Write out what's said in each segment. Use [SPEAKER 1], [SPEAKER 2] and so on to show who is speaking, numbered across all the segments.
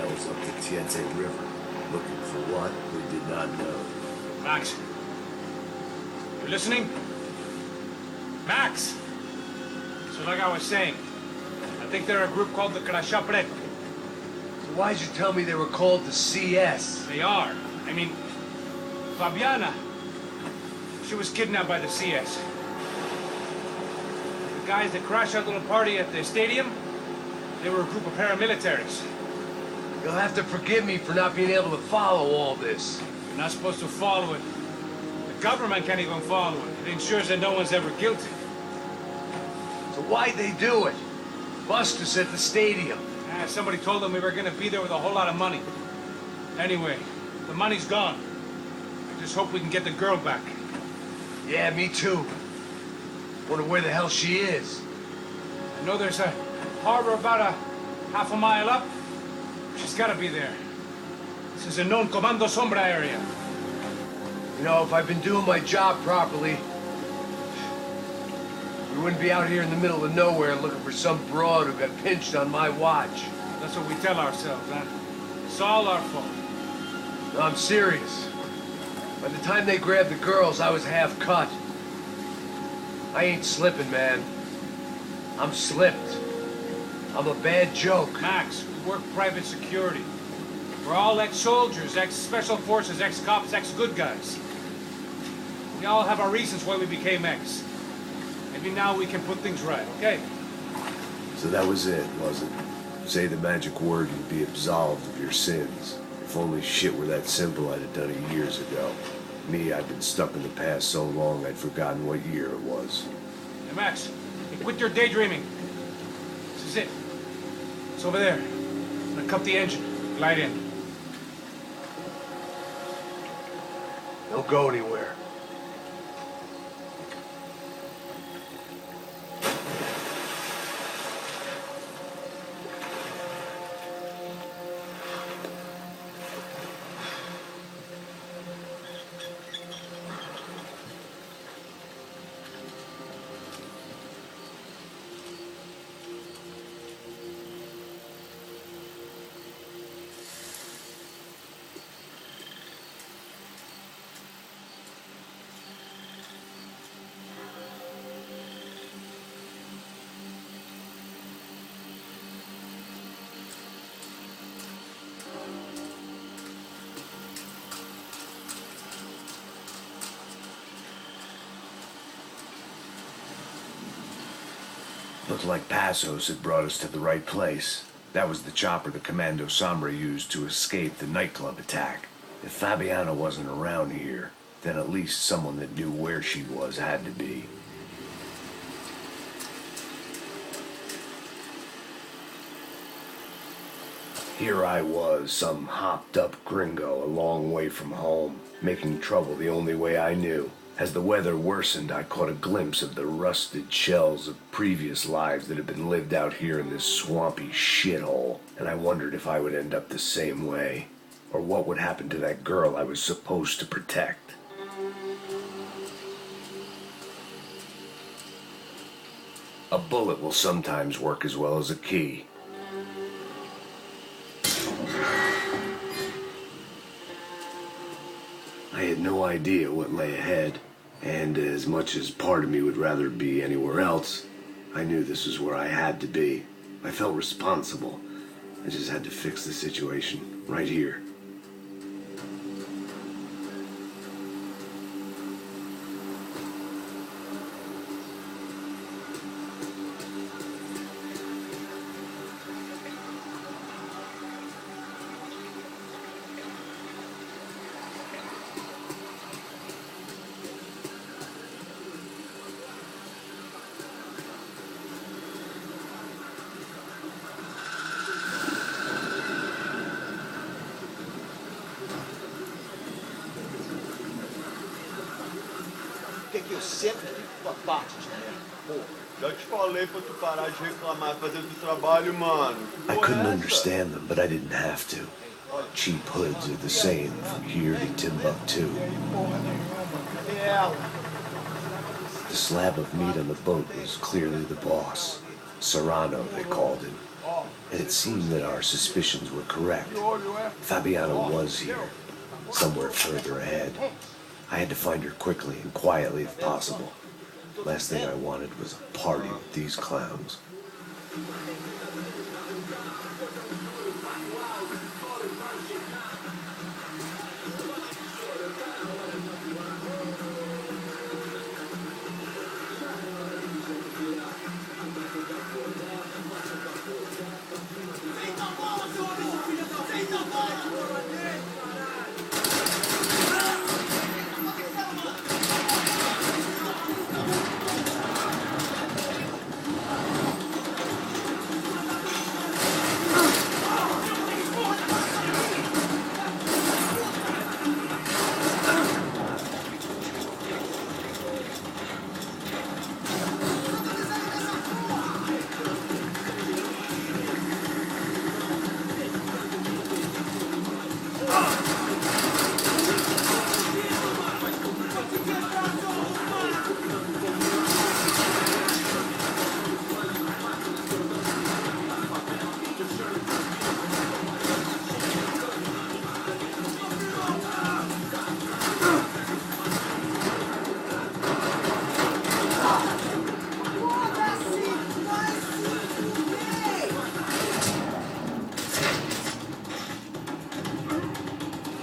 [SPEAKER 1] miles up the Tiete River. Looking for what? We did not know.
[SPEAKER 2] Max. You listening? Max! So like I was saying, I think they're a group called the Crashapret.
[SPEAKER 3] So why'd you tell me they were called the CS?
[SPEAKER 2] They are. I mean, Fabiana. She was kidnapped by the CS. The guys that crashed our little party at the stadium, they were a group of paramilitaries.
[SPEAKER 3] You'll have to forgive me for not being able to follow all this.
[SPEAKER 2] You're not supposed to follow it. The government can't even follow it. It ensures that no one's ever guilty.
[SPEAKER 3] So why'd they do it? Bust us at the stadium.
[SPEAKER 2] Somebody told them we were gonna be there with a whole lot of money. Anyway, the money's gone. I just hope we can get the girl back.
[SPEAKER 3] Yeah, me too. Wonder where the hell she is.
[SPEAKER 2] I know there's a harbor about a half a mile up. She's gotta be there. This is a known Comando Sombra area.
[SPEAKER 3] You know, if I've been doing my job properly, we wouldn't be out here in the middle of nowhere looking for some broad who got pinched on my watch.
[SPEAKER 2] That's what we tell ourselves, huh? It's all our fault.
[SPEAKER 3] No, I'm serious. By the time they grabbed the girls, I was half cut. I ain't slipping, man. I'm slipped. I'm a bad joke.
[SPEAKER 2] Max, we work private security. We're all ex-soldiers, ex-special forces, ex-cops, ex-good guys. We all have our reasons why we became ex. Maybe now we can put things right, okay?
[SPEAKER 1] So that was it, was it? Say the magic word, you'd be absolved of your sins. If only shit were that simple, I'd have done it years ago. Me, I've been stuck in the past so long, I'd forgotten what year it was.
[SPEAKER 2] Hey, Max, quit your daydreaming. This is it. It's over there. I'm gonna cut the engine. Glide in.
[SPEAKER 3] Don't go anywhere.
[SPEAKER 1] Looked like Passos had brought us to the right place. That was the chopper the Comando Sombra used to escape the nightclub attack. If Fabiana wasn't around here, then at least someone that knew where she was had to be. Here I was, some hopped-up gringo a long way from home, making trouble the only way I knew. As the weather worsened, I caught a glimpse of the rusted shells of previous lives that had been lived out here in this swampy shithole, and I wondered if I would end up the same way, or what would happen to that girl I was supposed to protect. A bullet will sometimes work as well as a key. I had no idea what lay ahead, and as much as part of me would rather be anywhere else, I knew this was where I had to be. I felt responsible. I just had to fix the situation, right here.
[SPEAKER 4] Que eu sempre fico com a parte de merda. Porra.
[SPEAKER 5] Já te falei pra tu parar de reclamar e fazer do trabalho, mano.
[SPEAKER 1] I couldn't understand them, but I didn't have to. Cheap hoods are the same from here to Timbuktu. The slab of meat on the boat was clearly the boss. Serrano, they called him. and it seemed that our suspicions were correct. Fabiana was here, somewhere further ahead. I had to find her quickly and quietly if possible. Last thing I wanted was a party with these clowns.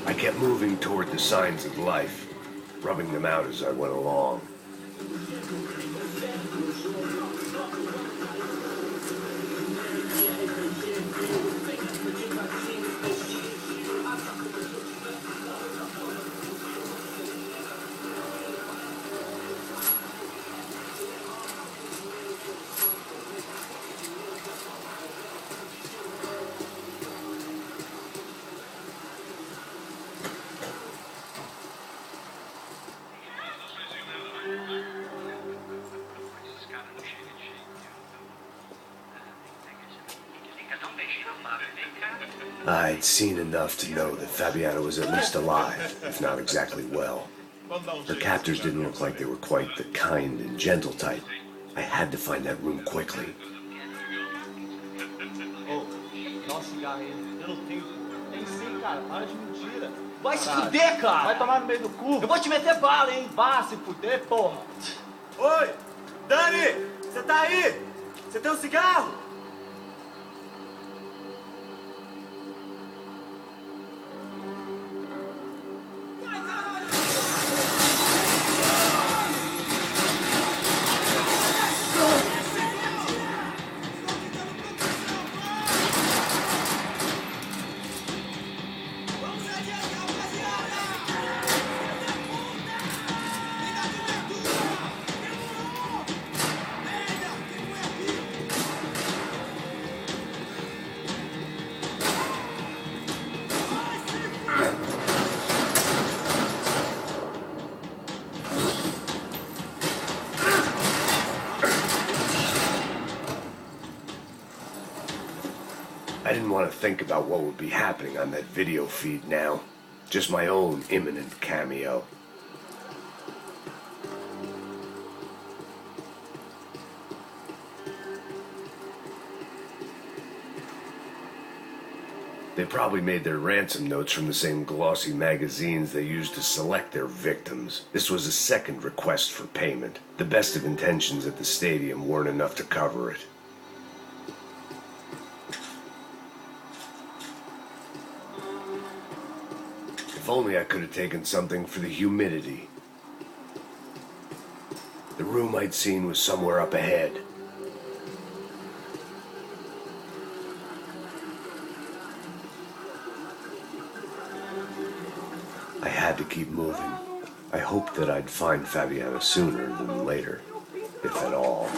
[SPEAKER 1] I kept moving toward the signs of life, rubbing them out as I went along. I'd seen enough to know that Fabiana was at least alive, if not exactly well. Her captors didn't look like they were quite the kind and gentle type. I had to find that room quickly.
[SPEAKER 5] Ô, dá um cigarro aí. Eu não tenho. Tem sim, cara. Para de mentira.
[SPEAKER 4] Vai se fuder, cara!
[SPEAKER 5] Vai tomar no meio do cu.
[SPEAKER 4] Eu vou te meter bala, hein?
[SPEAKER 5] Vá se fuder, porra. Oi! Dani! Você tá aí? Você tem um cigarro?
[SPEAKER 1] I didn't want to think about what would be happening on that video feed now. Just my own imminent cameo. They probably made their ransom notes from the same glossy magazines they used to select their victims. This was a second request for payment. The best of intentions at the stadium weren't enough to cover it. If only I could have taken something for the humidity. The room I'd seen was somewhere up ahead. I had to keep moving. I hoped that I'd find Fabiana sooner than later, if at all.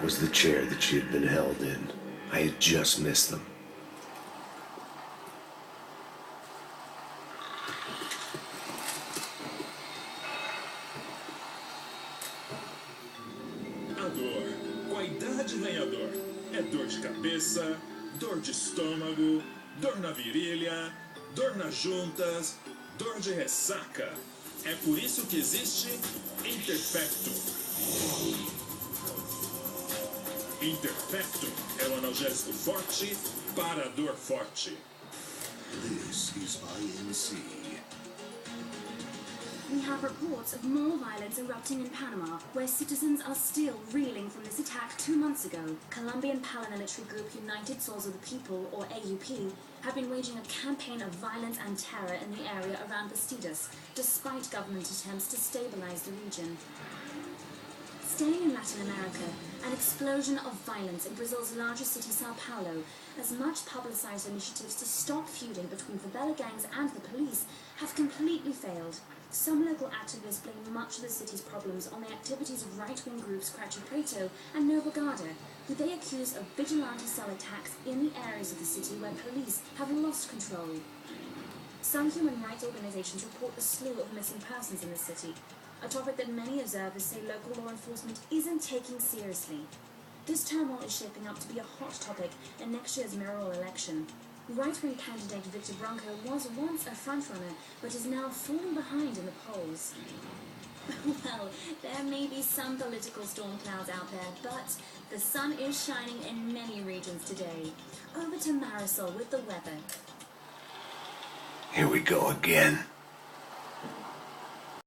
[SPEAKER 1] was the chair that she had been held in. I had just missed them.
[SPEAKER 6] A dor. Com a idade vem a dor. É dor de cabeça, dor de estômago, dor na virilha, dor nas juntas, dor de ressaca. É por isso que existe Interfecto. Interfecto é um analgésico forte para a dor forte.
[SPEAKER 7] This is INC.
[SPEAKER 8] We have reports of more violence erupting in Panama, where citizens are still reeling from this attack 2 months ago. Colombian paramilitary group United Souls of the People, or AUP, have been waging a campaign of violence and terror in the area around Bastidas, despite government attempts to stabilize the region. Staying in Latin America, an explosion of violence in Brazil's largest city, Sao Paulo, as much publicized initiatives to stop feuding between favela gangs and the police have completely failed. Some local activists blame much of the city's problems on the activities of right-wing groups Crachi Preto and Nova Garda, who they accuse of vigilante-style attacks in the areas of the city where police have lost control. Some human rights organizations report a slew of missing persons in the city, a topic that many observers say local law enforcement isn't taking seriously. This turmoil is shaping up to be a hot topic in next year's mayoral election. Right-wing candidate Victor Branco was once a frontrunner, but is now falling behind in the polls. Well, there may be some political storm clouds out there, but the sun is shining in many regions today. Over to Marisol with the weather.
[SPEAKER 1] Here we go again.